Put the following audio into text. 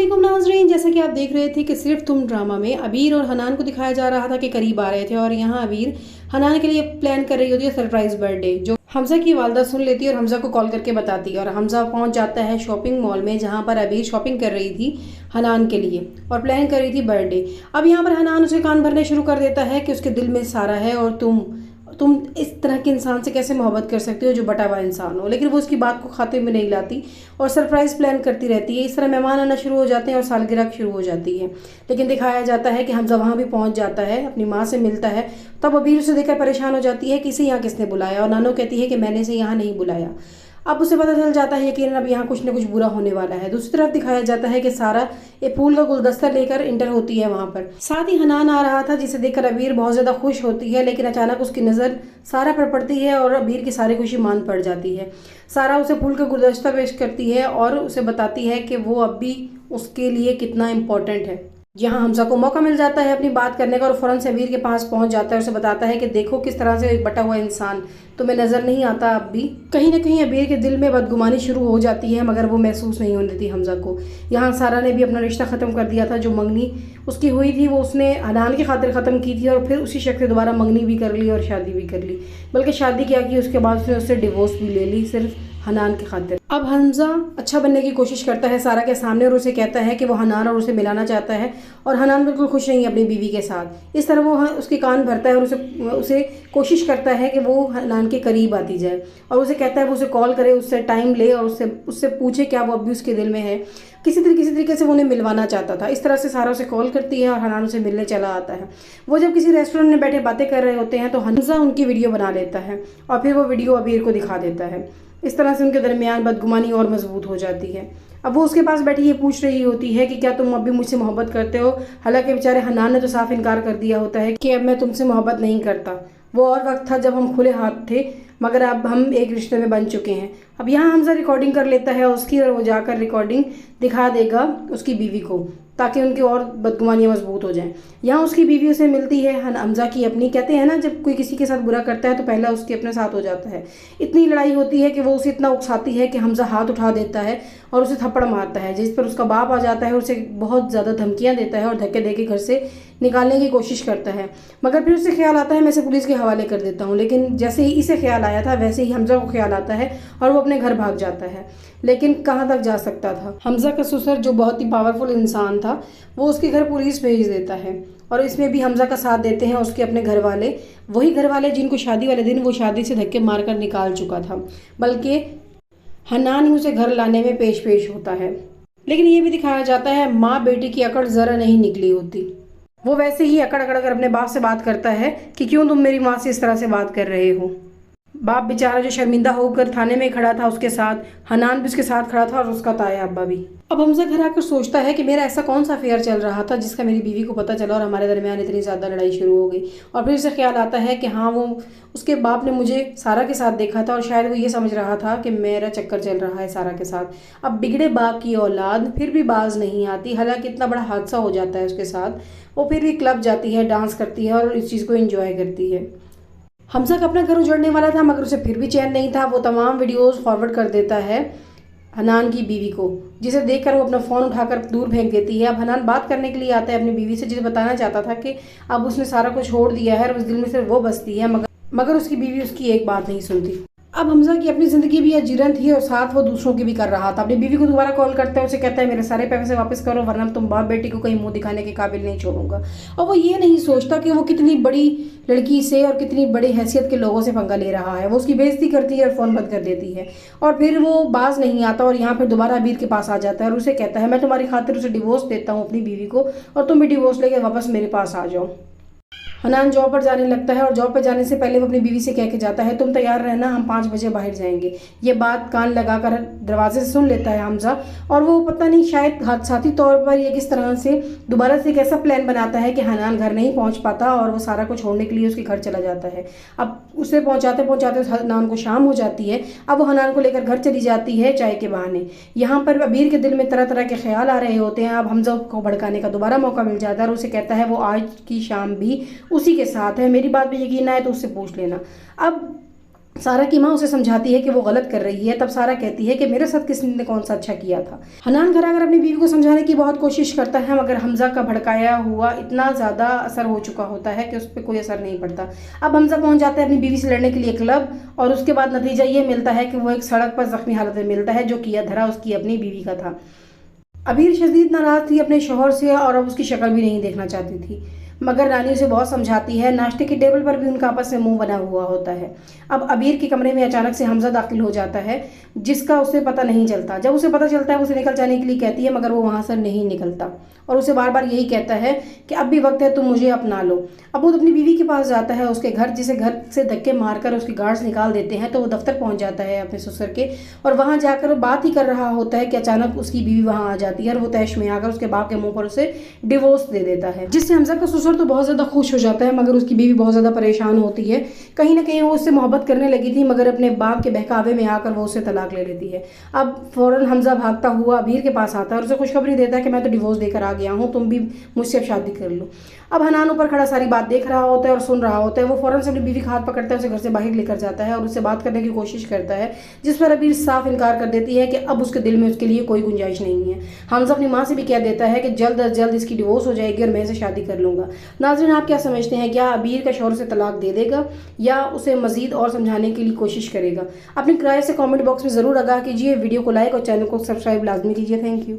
अस्सलामुअलैकुम नाज़रीन, जैसा कि आप देख रहे थे कि सिर्फ तुम ड्रामा में अबीर और हनान को दिखाया जा रहा था कि करीब आ रहे थे और यहाँ अबीर हनान के लिए प्लान कर रही होती है सरप्राइज बर्थडे, जो हमजा की वालदा सुन लेती है और हमजा को कॉल करके बताती है। और हमजा पहुंच जाता है शॉपिंग मॉल में जहाँ पर अबीर शॉपिंग कर रही थी हनान के लिए और प्लान कर रही थी बर्थडे। अब यहाँ पर हनान उसे कान भरने शुरू कर देता है कि उसके दिल में सारा है और तुम इस तरह के इंसान से कैसे मोहब्बत कर सकते हो जो बटा हुआ इंसान हो। लेकिन वो उसकी बात को खाते में नहीं लाती और सरप्राइज प्लान करती रहती है। इस तरह मेहमान आना शुरू हो जाते हैं और सालगिरह शुरू हो जाती है। लेकिन दिखाया जाता है कि हमजा वहाँ भी पहुँच जाता है, अपनी माँ से मिलता है। तब अबीर उसे देखकर परेशान हो जाती है कि इसे यहाँ किसने बुलाया, और नानो कहती है कि मैंने इसे यहाँ नहीं बुलाया। अब उसे पता चल जाता है कि अब यहाँ कुछ न कुछ बुरा होने वाला है। दूसरी तरफ दिखाया जाता है कि सारा एक फूल का गुलदस्ता लेकर इंटर होती है वहाँ पर। साथ ही हनान आ रहा था जिसे देखकर अबीर बहुत ज़्यादा खुश होती है, लेकिन अचानक उसकी नज़र सारा पर पड़ती है और अबीर की सारी खुशी मान पड़ जाती है। सारा उसे फूल का गुलदस्ता पेश करती है और उसे बताती है कि वो अब भी उसके लिए कितना इम्पोर्टेंट है। यहाँ हमजा को मौका मिल जाता है अपनी बात करने का और फ़ौरन से अबीर के पास पहुंच जाता है। उसे बताता है कि देखो किस तरह से एक बटा हुआ इंसान तुम्हें नज़र नहीं आता। अब भी कहीं ना कहीं अबीर के दिल में बदगुमानी शुरू हो जाती है, मगर वो महसूस नहीं होने देती हमजा को। यहाँ सारा ने भी अपना रिश्ता ख़त्म कर दिया था। जो मंगनी उसकी हुई थी वो उसने हनान की खातिर ख़त्म की थी और फिर उसी शख्स से दोबारा मंगनी भी कर ली और शादी भी कर ली। बल्कि शादी क्या की, उसके बाद उसने उससे डिवोर्स भी ले ली सिर्फ हनान की खातिर। अब हमजा अच्छा बनने की कोशिश करता है सारा के सामने और उसे कहता है कि वो हनान और उसे मिलाना चाहता है, और हनान बिल्कुल खुश नहीं है अपनी बीवी के साथ। इस तरह वो उसके कान भरता है और उसे कोशिश करता है कि वो हनान के करीब आती जाए और उसे कहता है वो उसे कॉल करे, उससे टाइम ले और उससे पूछे क्या वो अब भी उसके दिल में है। किसी तरीके से वो उन्हें मिलवाना चाहता था। इस तरह से सारा उसे कॉल करती है और हनान उसे मिलने चला आता है। वो जब किसी रेस्टोरेंट में बैठे बातें कर रहे होते हैं तो हमजा उनकी वीडियो बना लेता है और फिर वो वीडियो अबीर को दिखा देता है। इस तरह से उनके दरमियान बदगुमानी और मजबूत हो जाती है। अब वो उसके पास बैठी ये पूछ रही होती है कि क्या तुम अब भी मुझसे मोहब्बत करते हो। हालांकि बेचारे हनान ने तो साफ इनकार कर दिया होता है कि अब मैं तुमसे मोहब्बत नहीं करता। वो और वक्त था जब हम खुले हाथ थे, मगर अब हम एक रिश्ते में बन चुके हैं। अब यहाँ हमजा रिकॉर्डिंग कर लेता है उसकी, और वो जाकर रिकॉर्डिंग दिखा देगा उसकी बीवी को ताकि उनकी और बदगुमानियाँ मजबूत हो जाएं। यहाँ उसकी बीवी उसे मिलती है हमजा की अपनी। कहते हैं ना, जब कोई किसी के साथ बुरा करता है तो पहला उसके अपने साथ हो जाता है। इतनी लड़ाई होती है कि वो उसे इतना उकसाती है कि हमजा हाथ उठा देता है और उसे थप्पड़ मारता है, जिस पर उसका बाप आ जाता है और उसे बहुत ज़्यादा धमकियाँ देता है और धक्के दे के घर से निकालने की कोशिश करता है। मगर फिर उसे ख्याल आता है मैं इसे पुलिस के हवाले कर देता हूँ। लेकिन जैसे ही इसे ख्याल आया था वैसे ही हमजा को ख्याल आता है और वो अपने घर भाग जाता है। लेकिन कहाँ तक जा सकता था। हमजा का ससुर जो बहुत ही पावरफुल इंसान था वो उसके घर पुलिस भेज देता है, और इसमें भी हमजा का साथ देते हैं उसके अपने घर वाले, वही घर वाले जिनको शादी वाले दिन वो शादी से धक्के मारकर निकाल चुका था। बल्कि हनान ही उसे घर लाने में पेश होता है। लेकिन ये भी दिखाया जाता है माँ बेटी की अकड़ ज़रा नहीं निकली होती। वो वैसे ही अकड़ अकड़ कर अपने बाप से बात करता है कि क्यों तुम मेरी माँ से इस तरह से बात कर रहे हो। बाप बेचारा जो शर्मिंदा होकर थाने में खड़ा था उसके साथ, हनान भी उसके साथ खड़ा था और उसका ताया अब्बा भी। अब हमजा घर आकर सोचता है कि मेरा ऐसा कौन सा अफेयर चल रहा था जिसका मेरी बीवी को पता चला और हमारे दरमियान इतनी ज़्यादा लड़ाई शुरू हो गई। और फिर उसे ख्याल आता है कि हाँ, वो उसके बाप ने मुझे सारा के साथ देखा था और शायद वो ये समझ रहा था कि मेरा चक्कर चल रहा है सारा के साथ। अब बिगड़े बाप की औलाद फिर भी बाज नहीं आती। हालांकि इतना बड़ा हादसा हो जाता है उसके साथ, वो फिर भी क्लब जाती है, डांस करती है और इस चीज़ को एंजॉय करती है। हमजा का अपना घर उजड़ने वाला था मगर उसे फिर भी चैन नहीं था। वो तमाम वीडियोस फॉरवर्ड कर देता है हनान की बीवी को, जिसे देखकर वो अपना फ़ोन उठाकर दूर फेंक देती है। अब हनान बात करने के लिए आता है अपनी बीवी से, जिसे बताना चाहता था कि अब उसने सारा कुछ छोड़ दिया है और उस दिल में सिर्फ वो बसती है, मगर उसकी बीवी उसकी एक बात नहीं सुनती। अब हमजा की अपनी ज़िंदगी भी अजीरन थी और साथ वो दूसरों की भी कर रहा था। अपनी बीवी को दोबारा कॉल करता है, उसे कहता है मेरे सारे पैसे वापस करो वरना तुम बाप बेटी को कहीं मुंह दिखाने के काबिल नहीं छोड़ूंगा। और वो ये नहीं सोचता कि वो कितनी बड़ी लड़की से और कितनी बड़ी हैसियत के लोगों से पंगा ले रहा है। वो उसकी बेइज्जती करती है और फ़ोन बंद कर देती है और फिर वो बाज नहीं आता और यहाँ पर दोबारा अबीर के पास आ जाता है और उसे कहता है मैं तुम्हारी खातिर उसे डिवोर्स देता हूँ अपनी बीवी को, और तुम भी डिवोर्स लेके वापस मेरे पास आ जाओ। हनान जॉब पर जाने लगता है और जॉब पर जाने से पहले वो अपनी बीवी से कह के जाता है तुम तैयार रहना, हम 5 बजे बाहर जाएंगे। ये बात कान लगाकर दरवाजे से सुन लेता है हमजा, और वो पता नहीं शायद हादसाती तौर पर ये किस तरह से दोबारा से एक ऐसा प्लान बनाता है कि हनान घर नहीं पहुंच पाता और वो सारा को छोड़ने के लिए उसके घर चला जाता है। अब उसे पहुंचाते पहुंचाते हनान को शाम हो जाती है। अब वो हनान को लेकर घर चली जाती है चाय के बहाने। यहाँ पर अबीर के दिल में तरह तरह के ख्याल आ रहे होते हैं। अब हमजा को भड़काने का दोबारा मौका मिल जाता है और उसे कहता है वो आज की शाम भी उसी के साथ है, मेरी बात पे यकीन आए तो उससे पूछ लेना। अब सारा की माँ उसे समझाती है कि वो गलत कर रही है। तब सारा कहती है कि मेरे साथ किसने कौन सा अच्छा किया था। हनान घर आकर अपनी बीवी को समझाने की बहुत कोशिश करता है, मगर हमजा का भड़काया हुआ इतना ज़्यादा असर हो चुका होता है कि उस पर कोई असर नहीं पड़ता। अब हमजा पहुंच जाता है अपनी बीवी से लड़ने के लिए क्लब, और उसके बाद नतीजा ये मिलता है कि वो एक सड़क पर जख्मी हालत में मिलता है, जो किया धरा उसकी अपनी बीवी का था। अबीर शदीद नाराज़ थी अपने शोहर से और अब उसकी शक्ल भी नहीं देखना चाहती थी, मगर रानी उसे बहुत समझाती है। नाश्ते की टेबल पर भी उनका आपस में मुंह बना हुआ होता है। अब अबीर के कमरे में अचानक से हमजा दाखिल हो जाता है, जिसका उसे पता नहीं चलता। जब उसे पता चलता है उसे निकल जाने के लिए कहती है, मगर वो वहाँ से नहीं निकलता और उसे बार बार यही कहता है कि अब भी वक्त है, तुम मुझे अपना लो। अब वो अपनी बीवी के पास जाता है, उसके घर, जिसे घर से धक्के मारकर उसके गार्ड्स निकाल देते हैं। तो वो दफ्तर पहुंच जाता है अपने ससुर के, और वहां जाकर वो बात ही कर रहा होता है कि अचानक उसकी बीवी वहां आ जाती है और वो तैश में आकर उसके बाप के मुंह पर उसे डिवोर्स दे देता है, जिससे हमजा का ससुर तो बहुत ज़्यादा खुश हो जाता है, मगर उसकी बीवी बहुत ज़्यादा परेशान होती है। कहीं ना कहीं वो उससे मोहब्बत करने लगी थी, मगर अपने बाप के बहकावे में आकर वो उससे तलाक ले लेती है। अब फ़ौरन हमजा भागता हुआ अबीर के पास आता है और उसे खुशखबरी देता है कि मैं तो डिवोर्स देकर आ गया हूँ, तुम भी मुझसे अब शादी कर लो। अब हनान ऊपर खड़ा सारी बात देख रहा होता है और सुन रहा होता है। वो फौरन से अपनी बीवी का हाथ पकड़ता है, उसे घर से बाहर लेकर जाता है और उससे बात करने की कोशिश करता है, जिस पर अबीर साफ इनकार कर देती है कि अब उसके दिल में उसके लिए कोई गुंजाइश नहीं है। हमजा अपनी माँ से भी कह देता है कि जल्द अज जल्द इसकी डिवोर्स हो जाएगी और मैं इसे शादी कर लूँगा। नाज़रीन, आप क्या समझते हैं, क्या अबीर का शौहर से तलाक दे देगा या उसे मजीद और समझाने के लिए कोशिश करेगा? अपनी राय से कॉमेंट बॉक्स में ज़रूर आगाह कीजिए। वीडियो को लाइक और चैनल को सब्सक्राइब लाजमी कीजिए। Thank you.